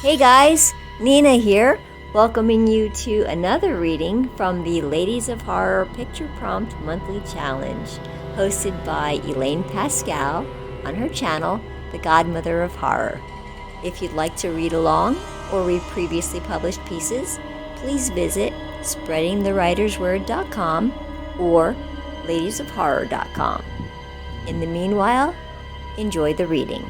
Hey guys, Nina here, welcoming you to another reading from the Ladies of Horror Picture Prompt Monthly Challenge, hosted by Elaine Pascal on her channel, The Godmother of Horror. If you'd like to read along or read previously published pieces, please visit spreadingthewritersword.com or ladiesofhorror.com. In the meanwhile, enjoy the reading.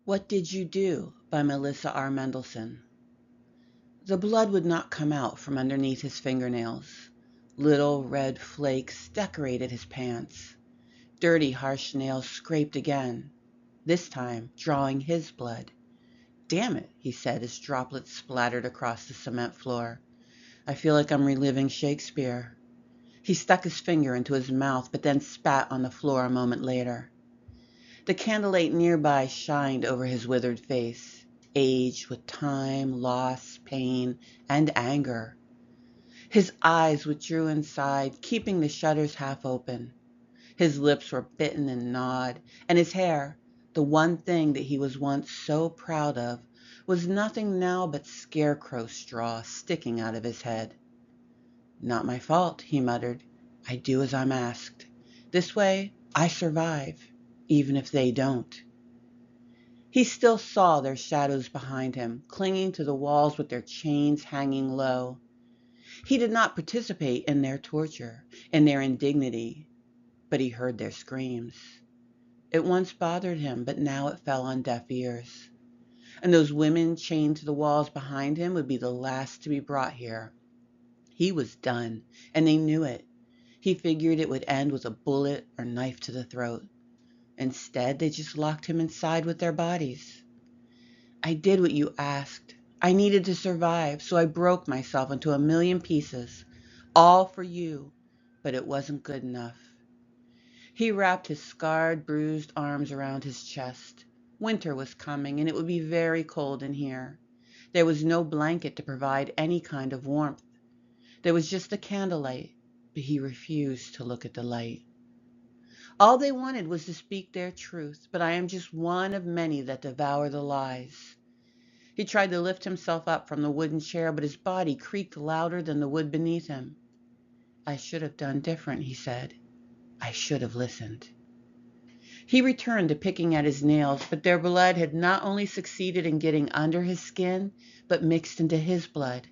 What Did You Do by Melissa R. Mendelson. The blood would not come out from underneath his fingernails. Little red flakes decorated his pants. Dirty, harsh nails scraped again, this time drawing his blood. Damn it, he said as droplets splattered across the cement floor. I feel like I'm reliving Shakespeare. He stuck his finger into his mouth, but then spat on the floor a moment later. The candlelight nearby shined over his withered face, aged with time, loss, pain, and anger. His eyes withdrew inside, keeping the shutters half open. His lips were bitten and gnawed, and his hair, the one thing that he was once so proud of, was nothing now but scarecrow straw sticking out of his head. Not my fault, he muttered. I do as I'm asked. This way, I survive, even if they don't. He still saw their shadows behind him, clinging to the walls with their chains hanging low. He did not participate in their torture, in their indignity, but he heard their screams. It once bothered him, but now it fell on deaf ears. And those women chained to the walls behind him would be the last to be brought here. He was done, and they knew it. He figured it would end with a bullet or knife to the throat. Instead, they just locked him inside with their bodies. I did what you asked. I needed to survive, so I broke myself into a million pieces, all for you, but it wasn't good enough. He wrapped his scarred, bruised arms around his chest. Winter was coming, and it would be very cold in here. There was no blanket to provide any kind of warmth. There was just the candlelight, but he refused to look at the light. All they wanted was to speak their truth, but I am just one of many that devour the lies. He tried to lift himself up from the wooden chair, but his body creaked louder than the wood beneath him. I should have done different, he said. I should have listened. He returned to picking at his nails, but their blood had not only succeeded in getting under his skin, but mixed into his blood.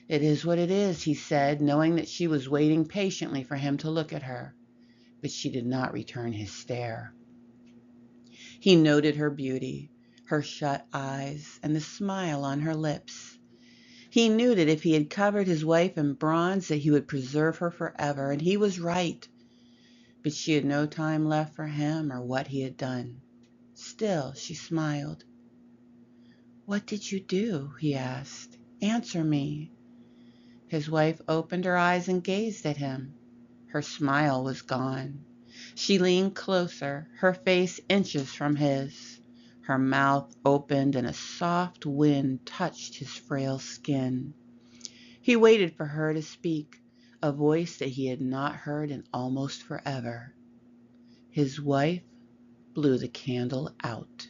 It is what it is, he said, knowing that she was waiting patiently for him to look at her. But she did not return his stare. He noted her beauty, her shut eyes, and the smile on her lips. He knew that if he had covered his wife in bronze, that he would preserve her forever, and he was right. But she had no time left for him or what he had done. Still, she smiled. What did you do? He asked. Answer me. His wife opened her eyes and gazed at him. Her smile was gone. She leaned closer, her face inches from his. Her mouth opened and a soft wind touched his frail skin. He waited for her to speak, a voice that he had not heard in almost forever. His wife blew the candle out.